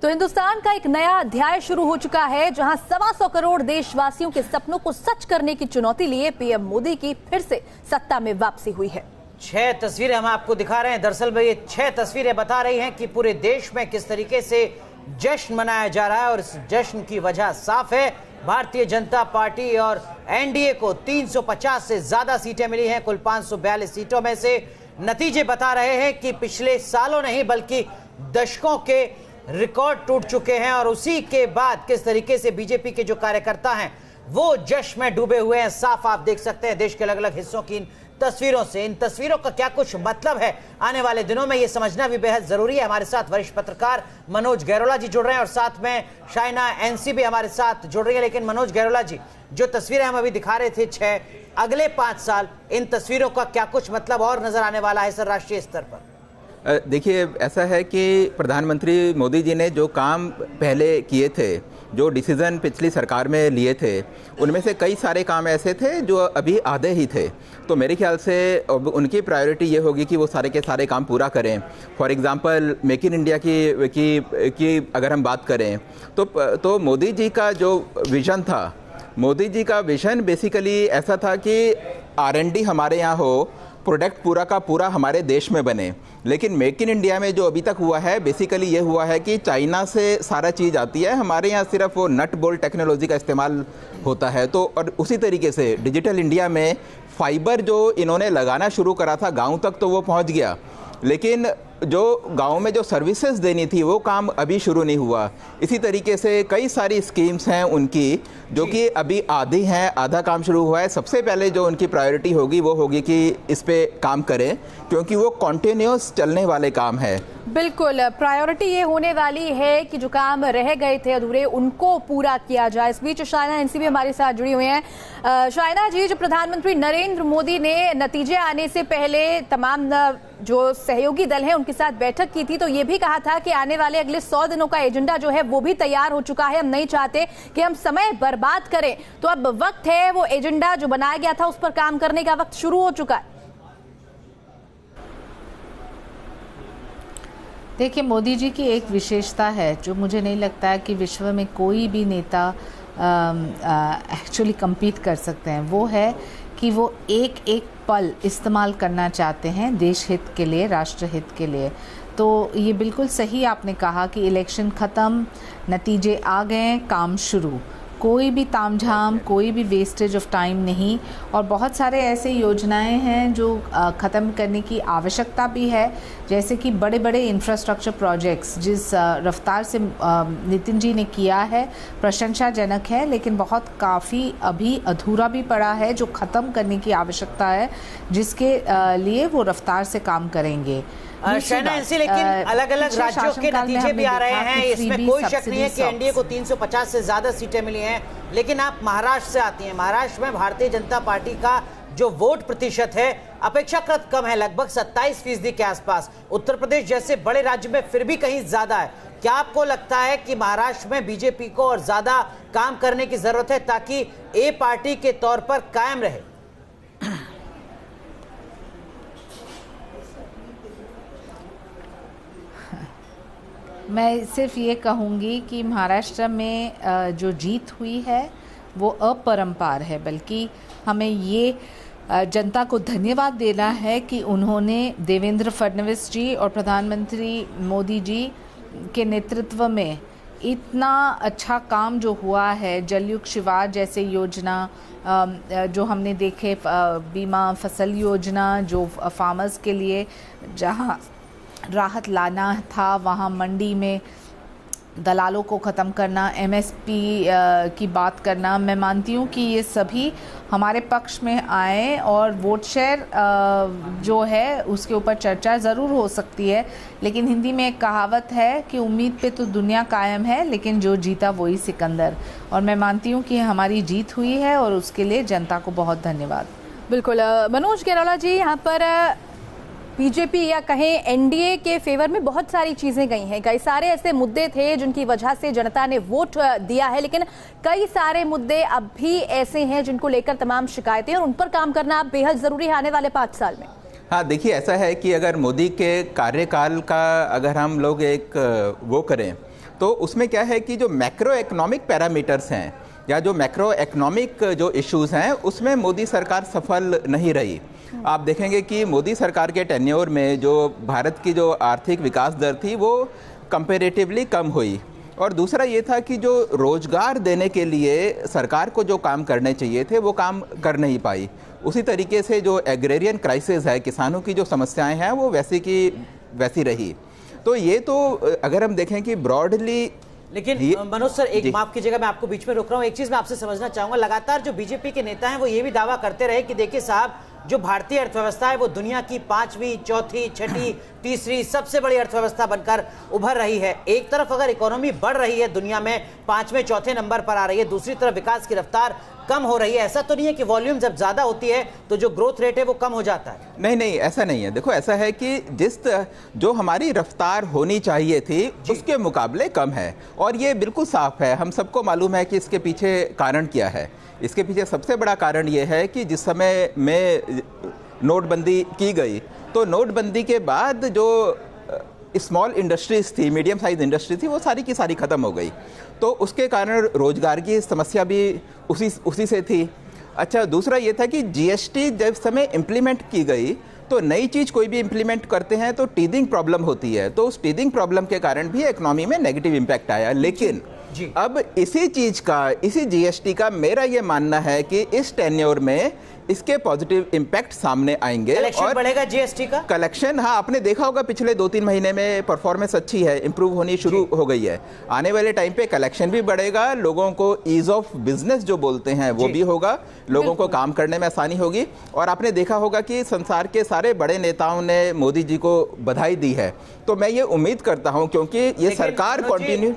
तो हिंदुस्तान का एक नया अध्याय शुरू हो चुका है, जहां 125 करोड़ देशवासियों के सपनों को सच करने की चुनौती लिए पीएम मोदी की फिर से सत्ता में वापसी हुई है। 6 तस्वीरें हम आपको दिखा रहे हैं। दरअसल में ये 6 तस्वीरें बता रही हैं कि पूरे देश में किस तरीके से जश्न मनाया जा रहा है, और इस जश्न की वजह साफ है। भारतीय जनता पार्टी और एनडीए को 350 से ज्यादा सीटें मिली हैं। कुल 542 सीटों में से नतीजे बता रहे हैं कि पिछले सालों नहीं बल्कि दशकों के रिकॉर्ड टूट चुके हैं, और उसी के बाद किस तरीके से बीजेपी के जो कार्यकर्ता हैं वो जश्न में डूबे हुए हैं। साफ आप देख सकते हैं देश के अलग अलग हिस्सों की इन तस्वीरों से। इन तस्वीरों का क्या कुछ मतलब है आने वाले दिनों में, ये समझना भी बेहद जरूरी है। हमारे साथ वरिष्ठ पत्रकार मनोज गैरोला जी जुड़ रहे हैं और साथ में शाइना एनसी भी हमारे साथ जुड़ रही है। लेकिन मनोज गैरोला जी, जो तस्वीरें हम अभी दिखा रहे थे 6, अगले 5 साल, इन तस्वीरों का क्या कुछ मतलब और नजर आने वाला है सर राष्ट्रीय स्तर पर? देखिए, ऐसा है कि प्रधानमंत्री मोदी जी ने जो काम पहले किए थे, जो डिसीज़न पिछली सरकार में लिए थे, उनमें से कई सारे काम ऐसे थे जो अभी आधे ही थे। तो मेरे ख्याल से उनकी प्रायोरिटी ये होगी कि वो सारे के सारे काम पूरा करें। For example make in India की अगर हम बात करें तो मोदी जी का जो विज़न था, मोदी जी का विज़न बेसिकली ऐसा था कि R&D हमारे यहाँ हो, प्रोडक्ट पूरा का पूरा हमारे देश में बने। लेकिन मेक इन इंडिया में जो अभी तक हुआ है, बेसिकली ये हुआ है कि चाइना से सारा चीज़ आती है, हमारे यहाँ सिर्फ वो नट बोल्ट टेक्नोलॉजी का इस्तेमाल होता है। तो और उसी तरीके से डिजिटल इंडिया में फाइबर जो इन्होंने लगाना शुरू करा था गांव तक, तो वो पहुंच गया, लेकिन जो गांव में जो सर्विसेज देनी थी वो काम अभी शुरू नहीं हुआ। इसी तरीके से कई सारी स्कीम्स हैं उनकी जो कि अभी आधी हैं, आधा काम शुरू हुआ है। सबसे पहले जो उनकी प्रायोरिटी होगी वो होगी कि इस पे काम करें, क्योंकि वो कॉन्टिन्यूस चलने वाले काम है। बिल्कुल, प्रायोरिटी ये होने वाली है कि जो काम रह गए थे अधूरे उनको पूरा किया जाए। इस बीच शाइना एनसी भी हमारे साथ जुड़ी हुई हैं। शाइना जी, जो प्रधानमंत्री नरेंद्र मोदी ने नतीजे आने से पहले तमाम जो सहयोगी दल हैं उनके साथ बैठक की थी, तो ये भी कहा था कि आने वाले अगले 100 दिनों का एजेंडा जो है वो भी तैयार हो चुका है। हम नहीं चाहते कि हम समय बर्बाद करें, तो अब वक्त है, वो एजेंडा जो बनाया गया था उस पर काम करने का वक्त शुरू हो चुका है। देखिए, मोदी जी की एक विशेषता है जो मुझे नहीं लगता है कि विश्व में कोई भी नेता एक्चुअली compete कर सकते हैं। वो है कि वो एक एक पल इस्तेमाल करना चाहते हैं देश हित के लिए, राष्ट्र हित के लिए। तो ये बिल्कुल सही आपने कहा कि इलेक्शन ख़त्म, नतीजे आ गए, काम शुरू, कोई भी तामझाम, कोई भी वेस्टेज ऑफ टाइम नहीं। और बहुत सारे ऐसे योजनाएं हैं जो ख़त्म करने की आवश्यकता भी है, जैसे कि बड़े बड़े इंफ्रास्ट्रक्चर प्रोजेक्ट्स जिस रफ्तार से नितिन जी ने किया है प्रशंसाजनक है, लेकिन बहुत काफ़ी अभी अधूरा भी पड़ा है जो ख़त्म करने की आवश्यकता है, जिसके लिए वो रफ्तार से काम करेंगे। शाइना एनसी, लेकिन अलग अलग राज्यों के नतीजे भी आ रहे हैं, इसमें कोई शक नहीं है कि एनडीए को 350 से ज्यादा सीटें मिली हैं। लेकिन आप महाराष्ट्र से आती हैं, महाराष्ट्र में भारतीय जनता पार्टी का जो वोट प्रतिशत है अपेक्षाकृत कम है, लगभग 27% के आसपास। उत्तर प्रदेश जैसे बड़े राज्य में फिर भी कहीं ज्यादा है। क्या आपको लगता है कि महाराष्ट्र में बीजेपी को और ज्यादा काम करने की जरूरत है ताकि ए पार्टी के तौर पर कायम रहे? मैं सिर्फ ये कहूँगी कि महाराष्ट्र में जो जीत हुई है वो अपरंपार है, बल्कि हमें ये जनता को धन्यवाद देना है कि उन्होंने देवेंद्र फडणवीस जी और प्रधानमंत्री मोदी जी के नेतृत्व में इतना अच्छा काम जो हुआ है, जलयुक्त शिवार जैसे योजना जो हमने देखे, बीमा फसल योजना जो फार्मर्स के लिए जहाँ राहत लाना था वहाँ मंडी में दलालों को ख़त्म करना, एमएसपी की बात करना, मैं मानती हूँ कि ये सभी हमारे पक्ष में आए और वोट शेयर जो है उसके ऊपर चर्चा ज़रूर हो सकती है। लेकिन हिंदी में एक कहावत है कि उम्मीद पे तो दुनिया कायम है, लेकिन जो जीता वही सिकंदर। और मैं मानती हूँ कि हमारी जीत हुई है और उसके लिए जनता को बहुत धन्यवाद। बिल्कुल मनोज गैरोला जी, यहाँ पर बीजेपी या कहें एनडीए के फेवर में बहुत सारी चीजें गई हैं, कई सारे ऐसे मुद्दे थे जिनकी वजह से जनता ने वोट दिया है, लेकिन कई सारे मुद्दे अब भी ऐसे हैं जिनको लेकर तमाम शिकायतें और उन पर काम करना बेहद जरूरी है आने वाले 5 साल में। हाँ, देखिए, ऐसा है कि अगर मोदी के कार्यकाल का अगर हम लोग एक वो करें तो उसमें क्या है कि जो मैक्रो इकोनॉमिक पैरामीटर्स हैं या जो मैक्रो इकोनॉमिक जो इश्यूज़ हैं उसमें मोदी सरकार सफल नहीं रही। आप देखेंगे कि मोदी सरकार के टेन्योर में जो भारत की जो आर्थिक विकास दर थी वो कंपैरेटिवली कम हुई, और दूसरा ये था कि जो रोजगार देने के लिए सरकार को जो काम करने चाहिए थे वो काम कर नहीं पाई। उसी तरीके से जो एग्रेरियन क्राइसिस है, किसानों की जो समस्याएं हैं वो वैसी की वैसी रही। तो ये तो अगर हम देखें कि ब्रॉडली, लेकिन मनोज सर एक माफ कीजिएगा, मैं आपको बीच में रोक रहा हूँ, एक चीज मैं आपसे समझना चाहूंगा। लगातार जो बीजेपी के नेता हैं वो ये भी दावा करते रहे कि देखिए साहब, जो भारतीय अर्थव्यवस्था है वो दुनिया की 5वीं, 4थी, 6ठी, तीसरी सबसे बड़ी अर्थव्यवस्था बनकर उभर रही है। एक तरफ अगर इकोनॉमी बढ़ रही है, दुनिया में 5वें, 4थे नंबर पर आ रही है, दूसरी तरफ विकास की रफ्तार कम हो रही है। ऐसा तो नहीं है कि वॉल्यूम जब ज्यादा होती है तो जो ग्रोथ रेट है वो कम हो जाता है? नहीं, ऐसा नहीं है। देखो, ऐसा है कि जो हमारी रफ्तार होनी चाहिए थी उसके मुकाबले कम है, और ये बिल्कुल साफ है। हम सबको मालूम है कि इसके पीछे कारण क्या है। इसके पीछे सबसे बड़ा कारण ये है कि जिस समय में नोटबंदी की गई, तो नोटबंदी के बाद जो स्मॉल इंडस्ट्रीज थी, मीडियम साइज इंडस्ट्री थी, वो सारी की सारी ख़त्म हो गई। तो उसके कारण रोजगार की समस्या भी उसी से थी। अच्छा, दूसरा ये था कि जीएसटी जब समय इम्प्लीमेंट की गई, तो नई चीज़ कोई भी इम्प्लीमेंट करते हैं तो टीदिंग प्रॉब्लम होती है, तो उस टीदिंग प्रॉब्लम के कारण भी इकोनॉमी में नेगेटिव इम्पैक्ट आया। लेकिन जी। अब इसी चीज़ का, इसी जीएसटी का मेरा ये मानना है कि इस टेन्योर में इसके पॉजिटिव इम्पैक्ट सामने आएंगे। और बढ़ेगा जीएसटी का कलेक्शन। हाँ, आपने देखा होगा पिछले 2-3 महीने में परफॉर्मेंस अच्छी है, इंप्रूव होनी शुरू हो गई है। आने वाले टाइम पे कलेक्शन भी बढ़ेगा, लोगों को ईज ऑफ बिजनेस जो बोलते हैं वो भी होगा, लोगों को काम करने में आसानी होगी। और आपने देखा होगा कि संसार के सारे बड़े नेताओं ने मोदी जी को बधाई दी है। तो मैं ये उम्मीद करता हूँ, क्योंकि ये सरकार कंटिन्यू,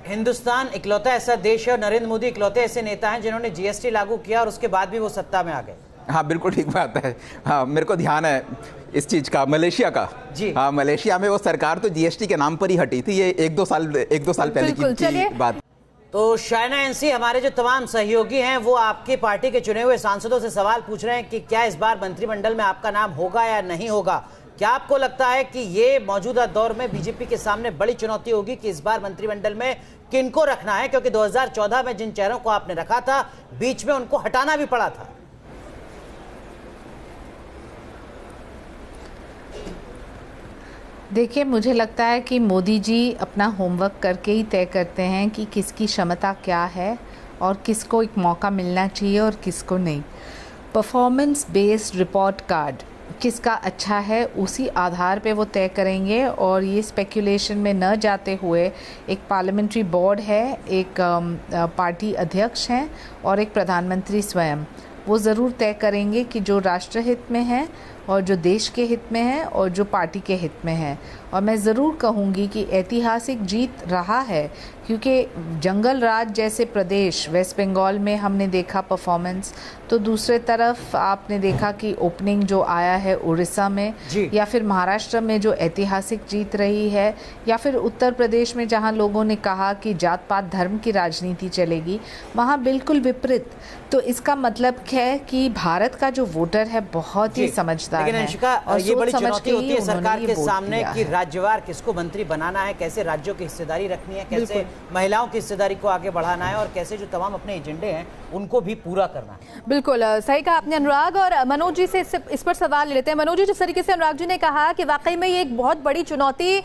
हिंदुस्तान इकलौता ऐसा देश है और नरेंद्र मोदी इकलौते ऐसे नेता हैं जिन्होंने जीएसटी लागू किया और उसके बाद भी वो सत्ता में आ गए। हाँ, बिल्कुल ठीक बात है। हाँ, मेरे को ध्यान है इस चीज़ का, मलेशिया का जी। हाँ, मलेशिया में वो सरकार तो जीएसटी के नाम पर ही हटी थी। ये एक दो साल पहले की बात। तो शाइना एनसी, हमारे जो तमाम सहयोगी हैं वो आपकी पार्टी के चुने हुए सांसदों से सवाल पूछ रहे हैं कि क्या इस बार मंत्रिमंडल में आपका नाम होगा या नहीं होगा। क्या आपको लगता है कि ये मौजूदा दौर में बीजेपी के सामने बड़ी चुनौती होगी कि इस बार मंत्रिमंडल में किनको रखना है? क्योंकि 2014 में जिन चेहरों को आपने रखा था, बीच में उनको हटाना भी पड़ा था। देखिए, मुझे लगता है कि मोदी जी अपना होमवर्क करके ही तय करते हैं कि किसकी क्षमता क्या है और किसको एक मौका मिलना चाहिए और किसको नहीं। परफॉर्मेंस बेस्ड रिपोर्ट कार्ड किसका अच्छा है, उसी आधार पे वो तय करेंगे। और ये स्पेकुलेशन में न जाते हुए, एक पार्लियामेंट्री बोर्ड है, एक पार्टी अध्यक्ष हैं और एक प्रधानमंत्री स्वयं, वो ज़रूर तय करेंगे कि जो राष्ट्रहित में है और जो देश के हित में है और जो पार्टी के हित में है। और मैं ज़रूर कहूँगी कि ऐतिहासिक जीत रहा है, क्योंकि जंगल राज जैसे प्रदेश वेस्ट बंगाल में हमने देखा परफॉर्मेंस, तो दूसरे तरफ आपने देखा कि ओपनिंग जो आया है उड़ीसा में, या फिर महाराष्ट्र में जो ऐतिहासिक जीत रही है, या फिर उत्तर प्रदेश में जहां लोगों ने कहा कि जात पात धर्म की राजनीति चलेगी, वहां बिल्कुल विपरीत। तो इसका मतलब है कि भारत का जो वोटर है बहुत ही समझदार है। और ये बड़ी चुनौती होती है सरकार के सामने कि राज्यवार किसको मंत्री बनाना है, कैसे राज्यों की हिस्सेदारी रखनी है, कैसे महिलाओं की हिस्सेदारी को आगे बढ़ाना है और कैसे जो तमाम अपने एजेंडे हैं उनको भी पूरा करना है। बिल्कुल सही कहा आपने अनुराग। और मनोज जी से इस पर सवाल लेते हैं। मनोज जी, जिस तरीके से अनुराग जी ने कहा कि वाकई में ये एक बहुत बड़ी चुनौती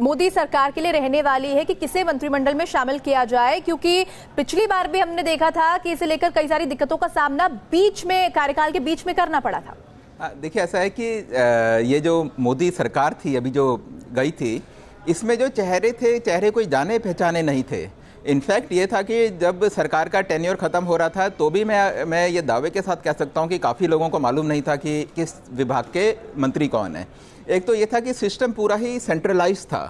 मोदी सरकार के लिए रहने वाली है कि किसे मंत्रिमंडल में शामिल किया जाए, क्योंकि पिछली बार भी हमने देखा था कि इसे लेकर कई सारी दिक्कतों का सामना बीच में, कार्यकाल के बीच में करना पड़ा था। देखिए, ऐसा है कि ये जो मोदी सरकार थी अभी जो गई थी, इसमें जो चेहरे कोई जाने पहचाने नहीं थे। इनफैक्ट ये था कि जब सरकार का टेन्योर ख़त्म हो रहा था तो भी मैं ये दावे के साथ कह सकता हूँ कि काफ़ी लोगों को मालूम नहीं था कि किस विभाग के मंत्री कौन है। एक तो ये था कि सिस्टम पूरा ही सेंट्रलाइज था,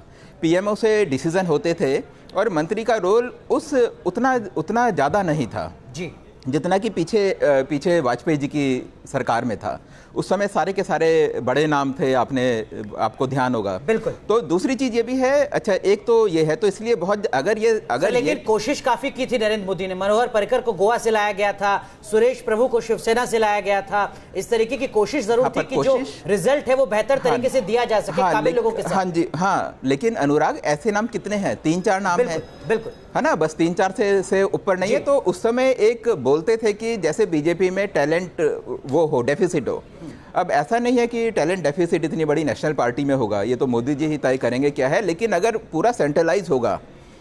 पीएमओ से डिसीजन होते थे और मंत्री का रोल उतना ज़्यादा नहीं था। जी। जितना कि पीछे वाजपेयी जी की सरकार में था, उस समय सारे के सारे बड़े नाम थे, आपको ध्यान होगा। बिल्कुल। तो दूसरी चीज ये भी है, अच्छा एक तो ये है, तो इसलिए बहुत लेकिन कोशिश काफी की थी नरेंद्र मोदी ने। मनोहर पर्रिकर को गोवा से लाया गया था, सुरेश प्रभु को शिवसेना से लाया गया था। इस तरीके की कोशिश जरूर थी कि जो रिजल्ट है वो बेहतर तरीके से दिया जा सके काबिल लोगों के साथ। हाँ जी, हाँ, लेकिन अनुराग ऐसे नाम कितने हैं? 3-4 नाम हैं। बिल्कुल, है ना, बस 3-4 से ऊपर नहीं है। तो उस समय एक बोलते थे कि जैसे बीजेपी में टैलेंट वो हो, डेफिसिट हो। अब ऐसा नहीं है कि टैलेंट डेफिसिट इतनी बड़ी नेशनल पार्टी में होगा, ये तो मोदी जी ही तय करेंगे क्या है। लेकिन अगर पूरा सेंट्रलाइज होगा,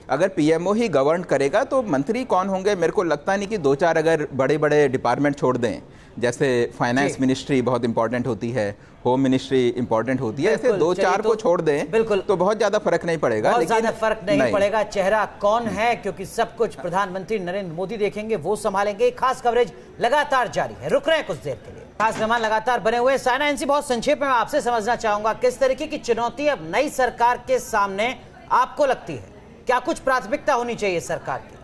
अगर पीएमओ ही गवर्न करेगा, तो मंत्री कौन होंगे? मेरे को लगता नहीं कि 2-4 अगर बड़े बड़े डिपार्टमेंट छोड़ दें, जैसे फाइनेंस मिनिस्ट्री बहुत इंपॉर्टेंट होती है, होम मिनिस्ट्री इंपॉर्टेंट होती है, ऐसे 2-4 को छोड़ दें बिल्कुल, तो बहुत ज्यादा फर्क नहीं पड़ेगा। बहुत ज्यादा फर्क नहीं पड़ेगा। चेहरा कौन है, क्योंकि सब कुछ प्रधानमंत्री नरेंद्र मोदी देखेंगे, वो संभालेंगे। खास कवरेज लगातार जारी है, रुक रहे हैं कुछ देर के लिए। खास मेहमान लगातार बने हुए। साइना एनसी, बहुत संक्षेप में मैं आपसे समझना चाहूंगा, किस तरीके की चुनौती अब नई सरकार के सामने आपको लगती है? क्या कुछ प्राथमिकता होनी चाहिए सरकार की?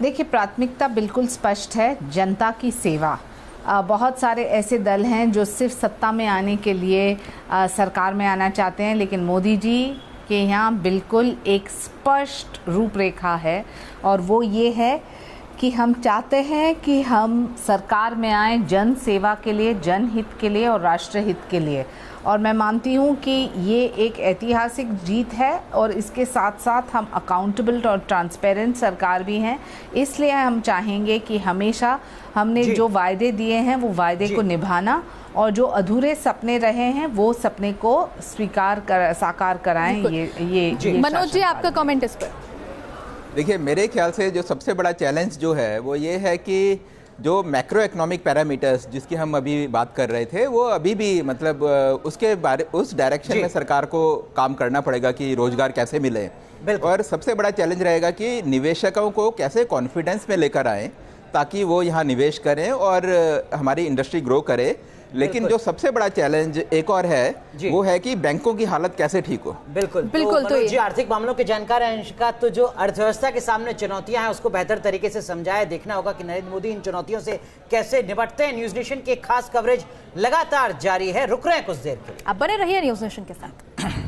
देखिए, प्राथमिकता बिल्कुल स्पष्ट है, जनता की सेवा। बहुत सारे ऐसे दल हैं जो सिर्फ सत्ता में आने के लिए सरकार में आना चाहते हैं, लेकिन मोदी जी के यहाँ बिल्कुल एक स्पष्ट रूपरेखा है, और वो ये है कि हम चाहते हैं कि हम सरकार में आए जन सेवा के लिए, जनहित के लिए और राष्ट्रहित के लिए। और मैं मानती हूँ कि ये एक ऐतिहासिक जीत है, और इसके साथ साथ हम अकाउंटेबल और ट्रांसपेरेंट सरकार भी हैं। इसलिए हम चाहेंगे कि हमेशा हमने जो वायदे दिए हैं वो वायदे को निभाना, और जो अधूरे सपने रहे हैं वो सपने को साकार कराएं। ये मनोज जी, आपका कमेंट इस पर? देखिए, मेरे ख्याल से जो सबसे बड़ा चैलेंज जो है वो ये है कि जो मैक्रो इकोनॉमिक पैरामीटर्स जिसकी हम अभी बात कर रहे थे, वो अभी भी मतलब उस डायरेक्शन में सरकार को काम करना पड़ेगा कि रोजगार कैसे मिले। और सबसे बड़ा चैलेंज रहेगा कि निवेशकों को कैसे कॉन्फिडेंस में लेकर आएं ताकि वो यहाँ निवेश करें और हमारी इंडस्ट्री ग्रो करे। लेकिन जो सबसे बड़ा चैलेंज एक और है, वो है कि बैंकों की हालत कैसे ठीक हो। बिल्कुल। तो जी आर्थिक मामलों के जानकार हैं अंशिका, तो जो अर्थव्यवस्था के सामने चुनौतियां हैं उसको बेहतर तरीके से समझाए। देखना होगा कि नरेंद्र मोदी इन चुनौतियों से कैसे निपटते हैं। न्यूज नेशन की खास कवरेज लगातार जारी है, रुक रहे हैं कुछ देर के लिए। आप बने रहिए न्यूज नेशन के साथ।